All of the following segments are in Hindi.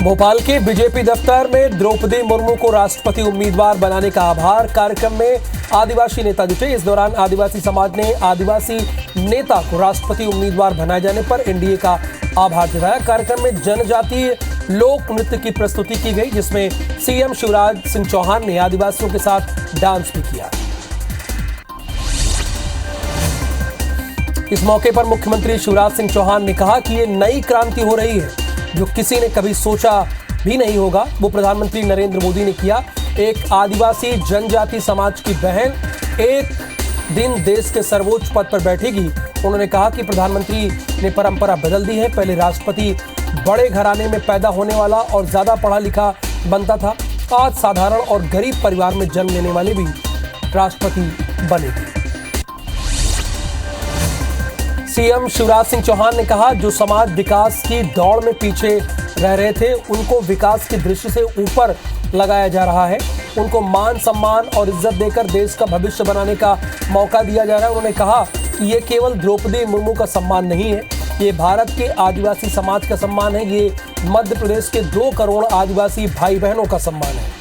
भोपाल के बीजेपी दफ्तर में द्रौपदी मुर्मू को राष्ट्रपति उम्मीदवार बनाने का आभार कार्यक्रम में आदिवासी नेता जुटे। इस दौरान आदिवासी समाज ने आदिवासी नेता को राष्ट्रपति उम्मीदवार बनाए जाने पर एनडीए का आभार जताया। कार्यक्रम में जनजातीय लोक नृत्य की प्रस्तुति की गई, जिसमें सीएम शिवराज सिंह चौहान ने आदिवासियों के साथ डांस भी किया। इस मौके पर मुख्यमंत्री शिवराज सिंह चौहान ने कहा कि ये नई क्रांति हो रही है जो किसी ने कभी सोचा भी नहीं होगा, वो प्रधानमंत्री नरेंद्र मोदी ने किया। एक आदिवासी जनजाति समाज की बहन एक दिन देश के सर्वोच्च पद पर बैठेगी। उन्होंने कहा कि प्रधानमंत्री ने परंपरा बदल दी है। पहले राष्ट्रपति बड़े घराने में पैदा होने वाला और ज्यादा पढ़ा लिखा बनता था, आज साधारण और गरीब परिवार में जन्म लेने वाले भी राष्ट्रपति बनेंगे। सीएम शिवराज सिंह चौहान ने कहा, जो समाज विकास की दौड़ में पीछे रह रहे थे उनको विकास की दृष्टि से ऊपर लगाया जा रहा है। उनको मान सम्मान और इज्जत देकर देश का भविष्य बनाने का मौका दिया जा रहा है। उन्होंने कहा कि ये केवल द्रौपदी मुर्मू का सम्मान नहीं है, ये भारत के आदिवासी समाज का सम्मान है, ये मध्य प्रदेश के 2 करोड़ आदिवासी भाई बहनों का सम्मान है।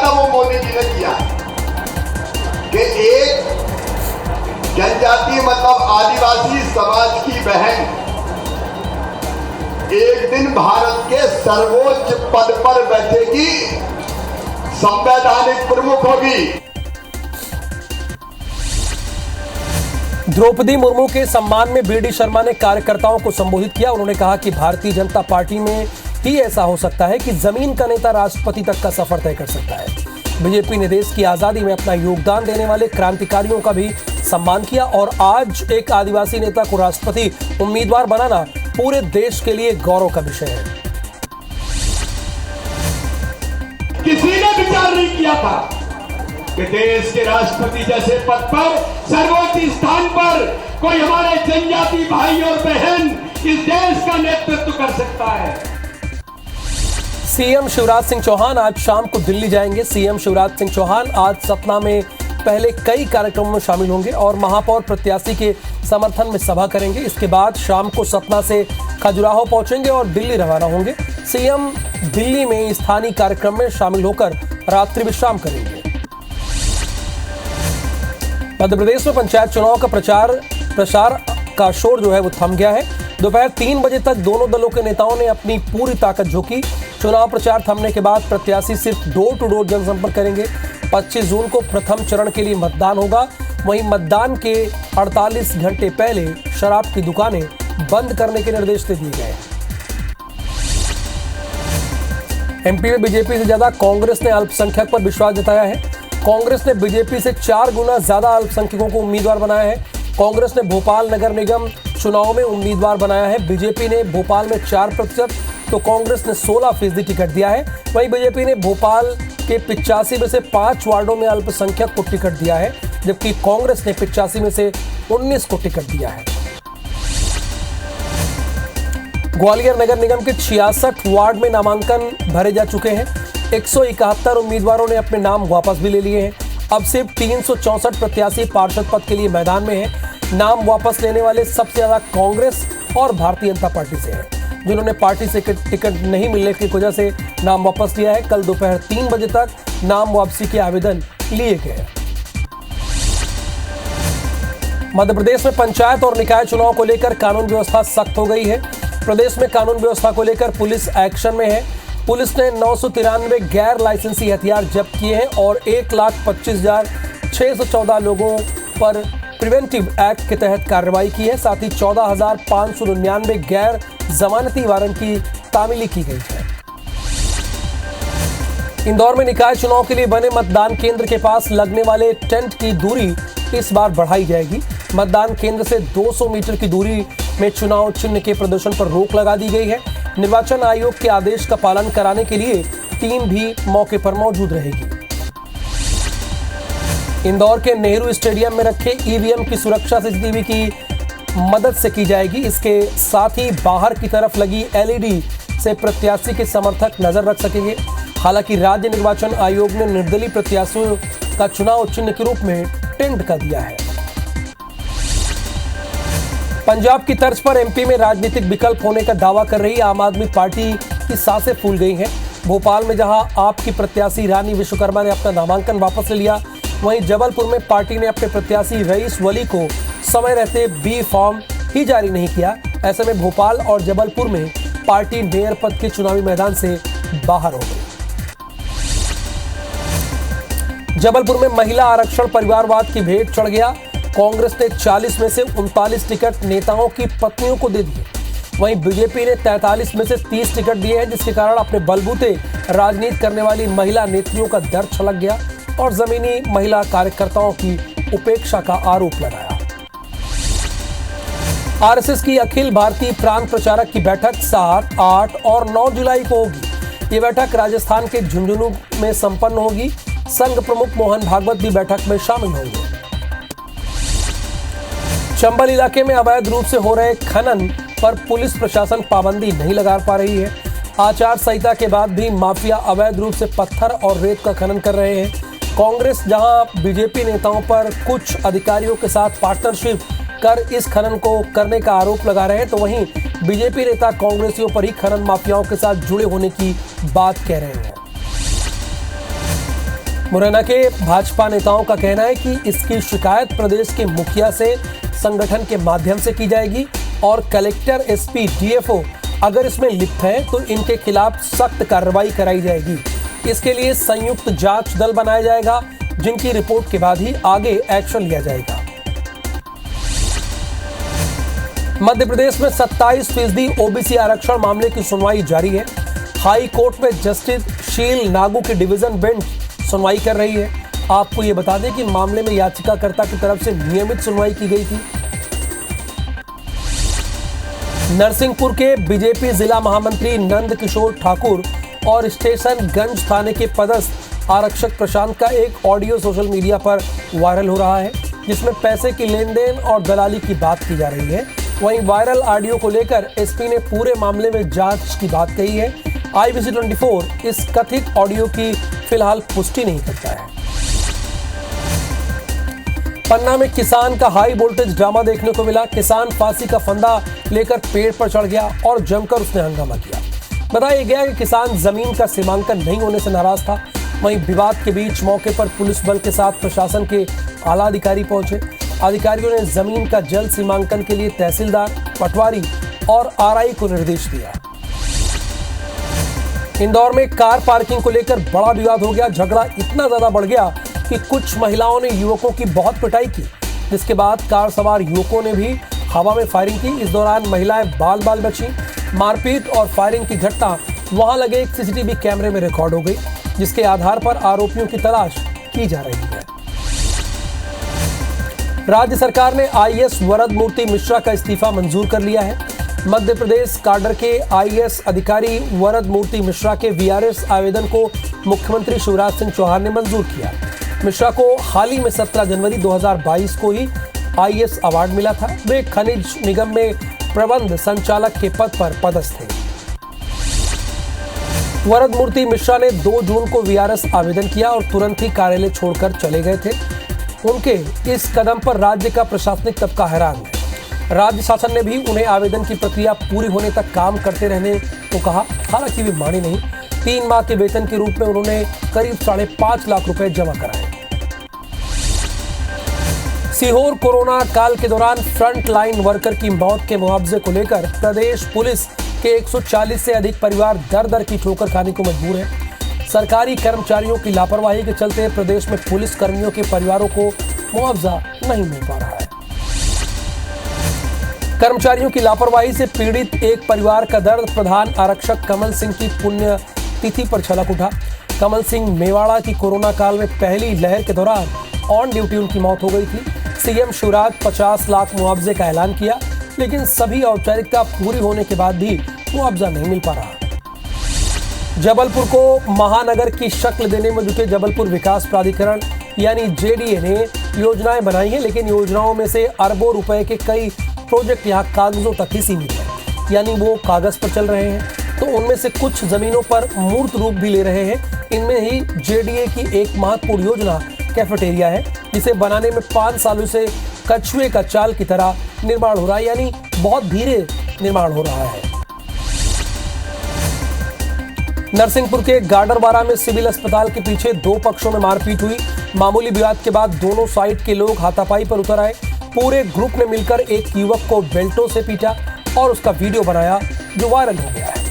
वो मोदी जी ने किया कि एक जनजाति मतलब आदिवासी समाज की बहन एक दिन भारत के सर्वोच्च पद पर बैठेगी, संवैधानिक प्रमुख होगी। द्रौपदी मुर्मू के सम्मान में बीडी शर्मा ने कार्यकर्ताओं को संबोधित किया। उन्होंने कहा कि भारतीय जनता पार्टी में ही ऐसा हो सकता है कि जमीन का नेता राष्ट्रपति तक का सफर तय कर सकता है। बीजेपी ने देश की आजादी में अपना योगदान देने वाले क्रांतिकारियों का भी सम्मान किया और आज एक आदिवासी नेता को राष्ट्रपति उम्मीदवार बनाना पूरे देश के लिए गौरव का विषय है। किसी ने विचार नहीं किया था कि देश के राष्ट्रपति जैसे पद पर सर्वोच्च स्थान पर कोई हमारे जनजाति भाई और बहन इस देश का नेतृत्व कर सकता है। सीएम शिवराज सिंह चौहान आज शाम को दिल्ली जाएंगे। सीएम शिवराज सिंह चौहान आज सतना में पहले कई कार्यक्रमों में शामिल होंगे और महापौर प्रत्याशी के समर्थन में सभा करेंगे। इसके बाद शाम को सतना से खजुराहो पहुंचेंगे और दिल्ली रवाना होंगे। सीएम दिल्ली में स्थानीय कार्यक्रम में शामिल होकर रात्रि विश्राम करेंगे। मध्य प्रदेश में पंचायत चुनाव का प्रचार का शोर जो है वो थम गया है। दोपहर 3 बजे तक दोनों दलों के नेताओं ने अपनी पूरी ताकत झोंकी। चुनाव प्रचार थमने के बाद प्रत्याशी सिर्फ डोर टू डोर जनसंपर्क करेंगे। 25 जून को प्रथम चरण के लिए मतदान होगा। वहीं मतदान के 48 घंटे पहले शराब की दुकानें बंद करने के निर्देश दे दिए गए। एमपी में बीजेपी से ज्यादा कांग्रेस ने अल्पसंख्यक पर विश्वास जताया है। कांग्रेस ने बीजेपी से 4 गुना ज्यादा अल्पसंख्यकों को उम्मीदवार बनाया है। कांग्रेस ने भोपाल नगर निगम चुनाव में उम्मीदवार बनाया है। बीजेपी ने भोपाल में 4% तो कांग्रेस ने 16% टिकट दिया है। वहीं बीजेपी ने भोपाल के 85 में से 5 वार्डों में अल्पसंख्यक को टिकट दिया है, जबकि कांग्रेस ने 85 में से 19 को टिकट दिया है। ग्वालियर नगर निगम के 66 वार्ड में नामांकन भरे जा चुके हैं। 171 उम्मीदवारों ने अपने नाम वापस भी ले लिए हैं। अब सिर्फ 364 प्रत्याशी पार्षद पद के लिए मैदान में हैं। नाम वापस लेने वाले सबसे ज्यादा कांग्रेस और भारतीय जनता पार्टी से हैं, जिन्होंने पार्टी से टिकट नहीं मिलने की वजह से नाम वापस लिया है। कल दोपहर 3 बजे तक नाम वापसी के आवेदन लिए गए। मध्य प्रदेश में पंचायत और निकाय चुनाव को लेकर कानून व्यवस्था सख्त हो गई है। प्रदेश में कानून व्यवस्था को लेकर पुलिस एक्शन में है। पुलिस ने 993 गैर लाइसेंसी हथियार जब्त किए हैं और 1,25,614 लोगों पर प्रिवेंटिव एक्ट के तहत कार्रवाई की है। साथ ही 14,599 गैर जमानती वारंट की तामीली की गई है। इंदौर में निकाय चुनाव के लिए बने मतदान केंद्र के पास लगने वाले टेंट की दूरी इस बार बढ़ाई जाएगी। मतदान केंद्र से 200 मीटर की दूरी में चुनाव चिन्ह के प्रदर्शन पर रोक लगा दी गई है। निर्वाचन आयोग के आदेश का पालन कराने के लिए टीम भी मौके पर मौजूद रहेगी। इंदौर के नेहरू स्टेडियम में रखे ईवीएम की सुरक्षा सीसीटीवी की मदद से की जाएगी। इसके साथ ही बाहर की तरफ लगी एलईडी से प्रत्याशी के समर्थक नजर रख सकेंगे। हालांकि राज्य निर्वाचन आयोग ने निर्दलीय प्रत्याशियों का चुनाव चिन्ह के रूप में टेंट का दिया है। पंजाब की तर्ज पर एमपी में राजनीतिक विकल्प होने का दावा कर रही आम आदमी पार्टी की सांसें फूल गई हैं। भोपाल में जहां आप की प्रत्याशी रानी विश्वकर्मा ने अपना नामांकन वापस ले लिया, वहीं जबलपुर में पार्टी ने अपने प्रत्याशी रईस वली को समय रहते बी फॉर्म ही जारी नहीं किया। ऐसे में भोपाल और जबलपुर में पार्टी मेयर पद के चुनावी मैदान से बाहर हो गई। जबलपुर में महिला आरक्षण परिवारवाद की भेंट चढ़ गया। कांग्रेस ने 40 में से 39 टिकट नेताओं की पत्नियों को दे दिए। वहीं बीजेपी ने 43 में से 30 टिकट दिए हैं, जिसके कारण अपने बलबूते राजनीति करने वाली महिला नेत्रियों का दर्द छलक गया और जमीनी महिला कार्यकर्ताओं की उपेक्षा का आरोप लगाया। आरएसएस की अखिल भारतीय प्रांत प्रचारक की बैठक 7, 8 और 9 जुलाई को होगी। ये बैठक राजस्थान के झुंझुनू में संपन्न होगी। संघ प्रमुख मोहन भागवत भी बैठक में शामिल होंगे। चंबल इलाके में अवैध रूप से हो रहे खनन पर पुलिस प्रशासन पाबंदी नहीं लगा पा रही है। आचार संहिता के बाद भी माफिया अवैध रूप से पत्थर और रेत का खनन कर रहे हैं। कांग्रेस जहां बीजेपी नेताओं पर कुछ अधिकारियों के साथ पार्टनरशिप कर इस खनन को करने का आरोप लगा रहे हैं, तो वहीं बीजेपी नेता कांग्रेसियों पर ही खनन माफियाओं के साथ जुड़े होने की बात कह रहे हैं। मुरैना के भाजपा नेताओं का कहना है कि इसकी शिकायत प्रदेश के मुखिया से संगठन के माध्यम से की जाएगी और कलेक्टर, एसपी, डीएफओ अगर इसमें लिप्त हैं तो इनके खिलाफ सख्त कार्रवाई कराई जाएगी। इसके लिए संयुक्त जांच दल बनाया जाएगा, जिनकी रिपोर्ट के बाद ही आगे एक्शन लिया जाएगा। मध्य प्रदेश में 27% ओबीसी आरक्षण मामले की सुनवाई जारी है। हाई कोर्ट में जस्टिस शील नागू की डिवीजन बेंच सुनवाई कर रही है। आपको ये बता दें कि मामले में याचिकाकर्ता की तरफ से नियमित सुनवाई की गई थी। नरसिंहपुर के बीजेपी जिला महामंत्री नंद किशोर ठाकुर और स्टेशन गंज थाने के पदस्थ आरक्षक प्रशांत का एक ऑडियो सोशल मीडिया पर वायरल हो रहा है, जिसमें पैसे की लेन देन और दलाली की बात की जा रही है। वहीं वायरल ऑडियो को लेकर एसपी ने पूरे मामले में जांच की बात कही है। IBC 24 इस कथित ऑडियो की फिलहाल पुष्टि नहीं करता है। पन्ना में किसान का हाई वोल्टेज ड्रामा देखने को मिला। किसान फांसी का फंदा लेकर पेड़ पर चढ़ गया और जमकर उसने हंगामा किया। बताया गया कि किसान जमीन का सीमांकन नहीं होने से नाराज था। वहीं विवाद के बीच मौके पर पुलिस बल के साथ प्रशासन के आला अधिकारी पहुंचे। अधिकारियों ने जमीन का जल्द सीमांकन के लिए तहसीलदार, पटवारी और आरआई को निर्देश दिया। इंदौर में कार पार्किंग को लेकर बड़ा विवाद हो गया। झगड़ा इतना ज्यादा बढ़ गया कि कुछ महिलाओं ने युवकों की बहुत पिटाई की, जिसके बाद कार सवार युवकों ने भी हवा में फायरिंग की। इस दौरान महिलाएं बाल बची। मारपीट और फायरिंग की घटना वहां लगे एक सीसीटीवी कैमरे में रिकॉर्ड हो गई, जिसके आधार पर आरोपियों की तलाश की जा रही है। राज्य सरकार ने आईएएस वरद मूर्ति मिश्रा का इस्तीफा मंजूर कर लिया है। मध्य प्रदेश काडर के आईएएस अधिकारी वरद मूर्ति मिश्रा के वीआरएस आवेदन को मुख्यमंत्री शिवराज सिंह चौहान ने मंजूर किया। मिश्रा को हाल ही में 17 जनवरी 2022 को ही आईएएस अवार्ड मिला था। वे खनिज निगम में प्रबंध संचालक के पद पर पदस्थ थे। वरद मूर्ति मिश्रा ने 2 जून को वीआरएस आवेदन किया और तुरंत ही कार्यालय छोड़कर चले गए थे। उनके इस कदम पर राज्य का प्रशासनिक तबका हैरान है। राज्य शासन ने भी उन्हें आवेदन की प्रक्रिया पूरी होने तक काम करते रहने को कहा, हालांकि वे माने नहीं। 3 माह के वेतन के रूप में उन्होंने करीब 5.5 लाख रुपए जमा कराए। सीहोर कोरोना काल के दौरान फ्रंट लाइन वर्कर की मौत के मुआवजे को लेकर प्रदेश पुलिस के 140 से अधिक परिवार दर की ठोकर खाने को मजबूर है। सरकारी कर्मचारियों की लापरवाही के चलते प्रदेश में पुलिस कर्मियों के परिवारों को मुआवजा नहीं मिल पा रहा है। कर्मचारियों की लापरवाही से पीड़ित एक परिवार का दर्द प्रधान आरक्षक कमल सिंह की पुण्य तिथि पर छलक उठा। कमल सिंह मेवाड़ा की कोरोना काल में पहली लहर के दौरान ऑन ड्यूटी उनकी मौत हो गई थी। सीएम शिवराज 50 लाख मुआवजे का ऐलान किया, लेकिन सभी औपचारिकता पूरी होने के बाद भी मुआवजा नहीं मिल पा रहा। जबलपुर को महानगर की शक्ल देने में जुटे जबलपुर विकास प्राधिकरण यानी जेडीए ने योजनाएं बनाई हैं, लेकिन योजनाओं में से अरबों रुपए के कई प्रोजेक्ट यहाँ कागजों तक ही सीमित है, यानी वो कागज पर चल रहे हैं। तो उनमें से कुछ जमीनों पर मूर्त रूप भी ले रहे हैं। इनमें ही जेडीए की एक महत्वपूर्ण योजना कैफेटेरिया है, जिसे बनाने में 5 सालों से कछुए का चाल की तरह निर्माण हो रहा है, यानी बहुत धीरे निर्माण हो रहा है। नरसिंहपुर के गाडरवारा में सिविल अस्पताल के पीछे दो पक्षों में मारपीट हुई। मामूली विवाद के बाद दोनों साइड के लोग हाथापाई पर उतर आए। पूरे ग्रुप ने मिलकर एक युवक को बेल्टों से पीटा और उसका वीडियो बनाया जो वायरल हो गया है।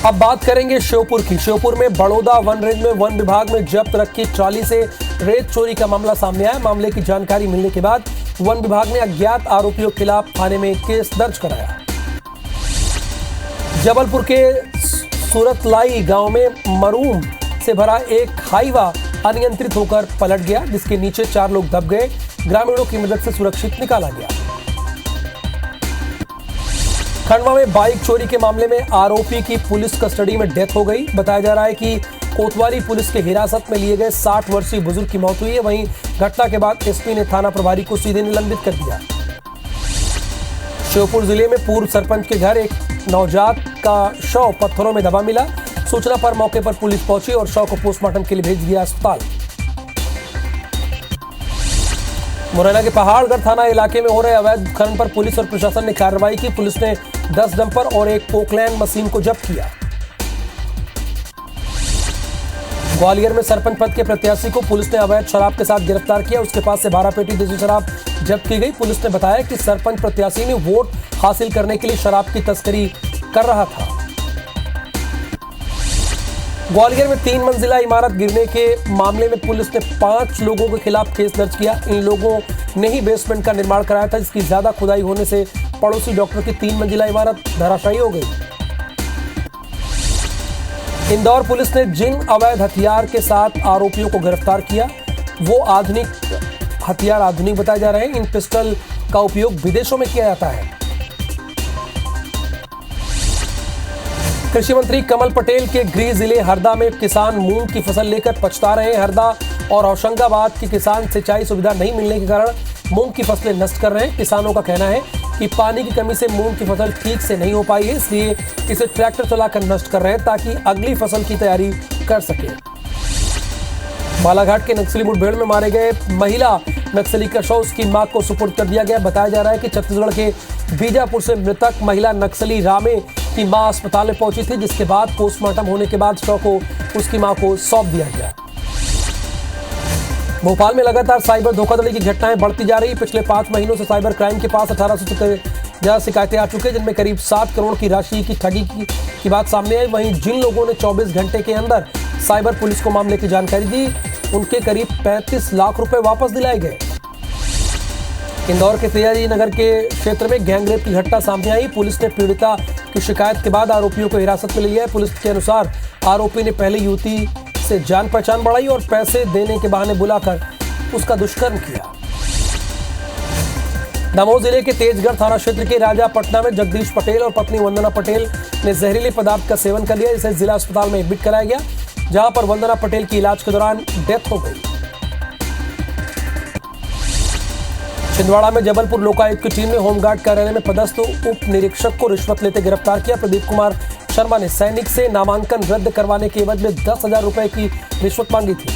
अब बात करेंगे श्योपुर की। श्योपुर में बड़ौदा वन रेंज में वन विभाग में जब्त रखी ट्रॉली से रेत चोरी का मामला सामने आया। मामले की जानकारी मिलने के बाद वन विभाग ने अज्ञात आरोपियों के खिलाफ थाने में केस दर्ज कराया। जबलपुर के सूरतलाई गांव में मरूम से भरा एक हाईवा अनियंत्रित होकर पलट गया, जिसके नीचे 4 लोग दब गए। ग्रामीणों की मदद से सुरक्षित निकाला गया। खंडवा में बाइक चोरी के मामले में आरोपी की पुलिस कस्टडी में डेथ हो गई। बताया जा रहा है कि कोतवाली पुलिस के हिरासत में लिए गए 60 वर्षीय बुजुर्ग की मौत हुई है। वहीं घटना के बाद एसपी ने थाना प्रभारी को सीधे निलंबित कर दिया। श्योपुर जिले में पूर्व सरपंच के घर एक नवजात का शव पत्थरों में दबा मिला। सूचना पर मौके पर पुलिस पहुंची और शव को पोस्टमार्टम के लिए भेज दिया अस्पताल। मुरैना के पहाड़गढ़ थाना इलाके में हो रहे अवैध खनन पर पुलिस और प्रशासन ने कार्रवाई की। पुलिस ने 10 डंपर और एक पोकलैंड मशीन को जब्त किया। ग्वालियर में सरपंच पद के प्रत्याशी को पुलिस ने अवैध शराब के साथ गिरफ्तार किया। उसके पास से 12 पेटी देसी शराब जब्त की गई। पुलिस ने बताया कि सरपंच प्रत्याशी ने वोट हासिल करने के लिए शराब की तस्करी कर रहा था। ग्वालियर में 3 मंजिला इमारत गिरने के मामले में पुलिस ने 5 लोगों के खिलाफ केस दर्ज किया। इन लोगों ने ही बेसमेंट का निर्माण कराया था, जिसकी ज्यादा खुदाई होने से पड़ोसी डॉक्टर की 3 मंजिला इमारत धराशायी हो गई। इंदौर पुलिस ने जिन अवैध हथियार के साथ आरोपियों को गिरफ्तार किया वो आधुनिक बताए जा रहे हैं। इन पिस्टल का उपयोग विदेशों में किया जाता है। कृषि मंत्री कमल पटेल के गृह जिले हरदा में किसान मूंग की फसल लेकर पछता रहे हैं। हरदा और होशंगाबाद के किसान सिंचाई सुविधा नहीं मिलने के कारण मूंग की फसलें नष्ट कर रहे हैं। किसानों का कहना है कि पानी की कमी से मूंग की फसल ठीक से नहीं हो पाई है, इसलिए इसे ट्रैक्टर चलाकर नष्ट कर रहे हैं ताकि अगली फसल की तैयारी कर सके। बालाघाट के नक्सली मुठभेड़ में मारे गए महिला नक्सली का शव उसकी मां को सुपुर्द कर दिया गया। बताया जा रहा है कि छत्तीसगढ़ के बीजापुर से मृतक महिला नक्सली रामे की मां अस्पताल में पहुंची थी, जिसके बाद पोस्टमार्टम होने के बाद शव को उसकी मां को सौंप दिया गया। भोपाल में लगातार साइबर धोखाधड़ी की घटनाएं बढ़ती जा रही। पिछले 5 महीनों से साइबर क्राइम के पास 1800 से ज्यादा शिकायतें आ चुकी हैं, जिनमें करीब 7 करोड़ की राशि की ठगी की बात सामने आई। वहीं जिन लोगों ने 24 घंटे के अंदर साइबर पुलिस को मामले की जानकारी दी, उनके करीब 35 लाख रुपए वापस दिलाए गए। इंदौर के तेजाजी नगर के क्षेत्र में गैंगरेप की घटना सामने आई। पुलिस ने पीड़िता की शिकायत के बाद आरोपियों को हिरासत में लिया है। पुलिस के अनुसार आरोपी ने पहले युवती से जान पहचान बढ़ाई और पैसे देने के बहाने बुलाकर उसका दुष्कर्म किया। दमोह जिले के तेजगढ़ थाना क्षेत्र के राजापटना में जगदीश पटेल और पत्नी वंदना पटेल ने जहरीले पदार्थ का सेवन कर लिया, जिसे जिला अस्पताल में एडमिट कराया गया, जहां पर वंदना पटेल की इलाज के दौरान डेथ हो गई। छिंदवाड़ा में जबलपुर लोकायुक्त की टीम ने होमगार्ड कार्यालय में पदस्थ उप निरीक्षक को रिश्वत लेते गिरफ्तार किया। प्रदीप कुमार शर्मा ने सैनिक से नामांकन रद्द करवाने के एवज में 10,000 रुपए की रिश्वत मांगी थी।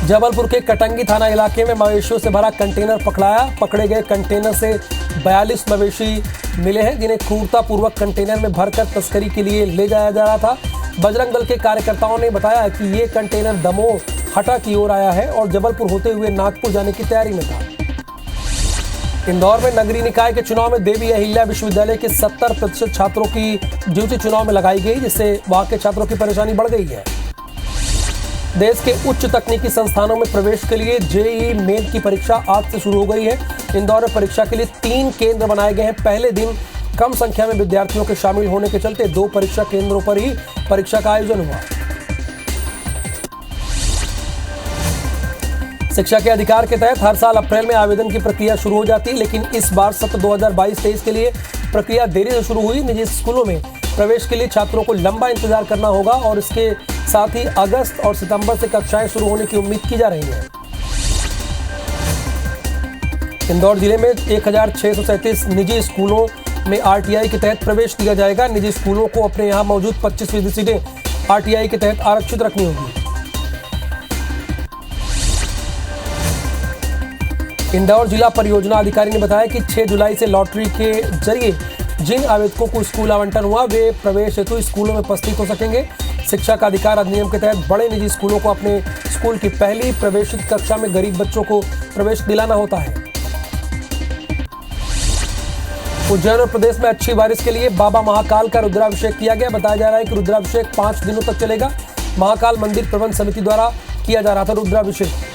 जबलपुर के कटंगी थाना इलाके में मवेशियों से भरा कंटेनर पकड़ाया। पकड़े गए कंटेनर से 42 मवेशी मिले हैं, जिन्हें क्रूरतापूर्वक कंटेनर में भरकर तस्करी के लिए ले जाया जा रहा था। बजरंग दल के कार्यकर्ताओं ने बताया कि ये कंटेनर दमोह हटा की ओर आया है और जबलपुर होते हुए नागपुर जाने की तैयारी में था। इंदौर में नगरीय निकाय के चुनाव में देवी अहिल्या विश्वविद्यालय के 70% छात्रों की ड्यूटी चुनाव में लगाई गई, जिससे वहां के छात्रों की परेशानी बढ़ गई है। देश के उच्च तकनीकी संस्थानों में प्रवेश के लिए जेईई मेन की परीक्षा आज से शुरू हो गई है। इंदौर में परीक्षा के लिए 3 केंद्र बनाए गए हैं। पहले दिन कम संख्या में विद्यार्थियों के शामिल होने के चलते 2 परीक्षा केंद्रों पर ही परीक्षा का आयोजन हुआ। शिक्षा के अधिकार के तहत हर साल अप्रैल में आवेदन की प्रक्रिया शुरू हो जाती है, लेकिन इस बार सत्र 2022-23 के लिए प्रक्रिया देरी से शुरू हुई। निजी स्कूलों में प्रवेश के लिए छात्रों को लंबा इंतजार करना होगा और इसके साथ ही अगस्त और सितंबर से कक्षाएं शुरू होने की उम्मीद की जा रही है। इंदौर जिले में 1637 निजी स्कूलों में आरटीआई के तहत प्रवेश दिया जाएगा। निजी स्कूलों को अपने यहां मौजूद 25% सीटें आरटीआई के तहत आरक्षित रखनी होगी। इंदौर जिला परियोजना अधिकारी ने बताया कि 6 जुलाई से लॉटरी के जरिए जिन आवेदकों को स्कूल आवंटन हुआ वे प्रवेश हेतु स्कूलों में उपस्थित हो सकेंगे। शिक्षा का अधिकार अधिनियम के तहत बड़े निजी स्कूलों को अपने स्कूल की पहली प्रवेशित कक्षा में गरीब बच्चों को प्रवेश दिलाना होता है। उज्जैन और प्रदेश में अच्छी बारिश के लिए बाबा महाकाल का रुद्राभिषेक किया गया। बताया जा रहा है कि रुद्राभिषेक 5 दिनों तक चलेगा। महाकाल मंदिर प्रबंध समिति द्वारा किया जा रहा था रुद्राभिषेक।